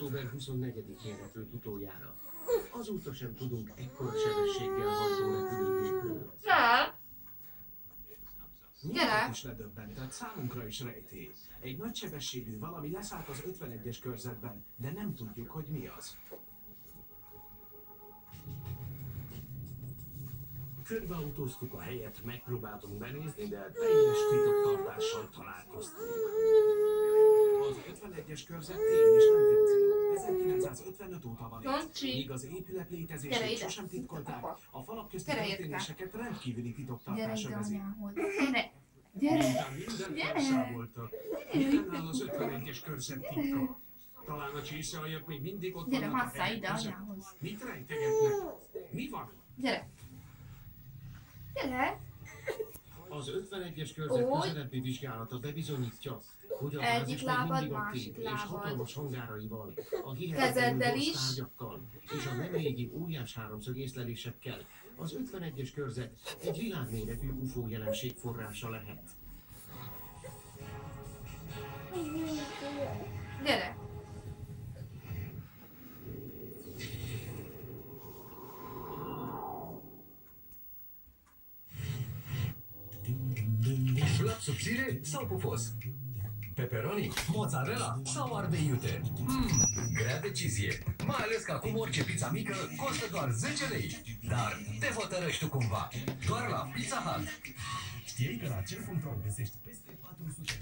október 24-én repült utoljára. Azóta sem tudunk ekkora sebességgel hajtó repülőgépről. Minket is ledöbbentett, számunkra is rejtély. Egy nagysebességű valami leszállt az 51-es körzetben, de nem tudjuk, hogy mi az. Körbeautóztuk a helyet, megpróbáltunk benézni, de teljes titoktartással találkoztunk. Az 51-es körzet tény és nem fikció. 1955 óta van itt. Míg az épület létezését sosem titkolták, a falak közti történéseket rendkívüli titoktartás övezi. Minden felszámoltak. Minden áll az 51-es körzet titka. Talán a csészealjak még mindig ott vannak a helyek között. Mit rejtegetnek? Mi van? Gyere! Az 51-es körzet közelebbi vizsgálata bebizonyítja, hogy a Egyik bázis még lábad, mindig aktív másik és lábad. hatalmas hangáraival, a Kezeddel hihetetlenül is. rossz tárgyakkal és a nem régi óriás háromszög észlelésekkel. Az 51-es körzet egy világméretű UFO jelenség forrása lehet. Gyere! Flap subțire sau pufos? Pepperoni, mozzarella sau ardei iute? Grea decizie. Mai ales că acum orice pizza mică costă doar 10 lei. Dar te hotărăști tu cumva. Doar la Pizza Hut. Știi că la cel.ro găsești peste 400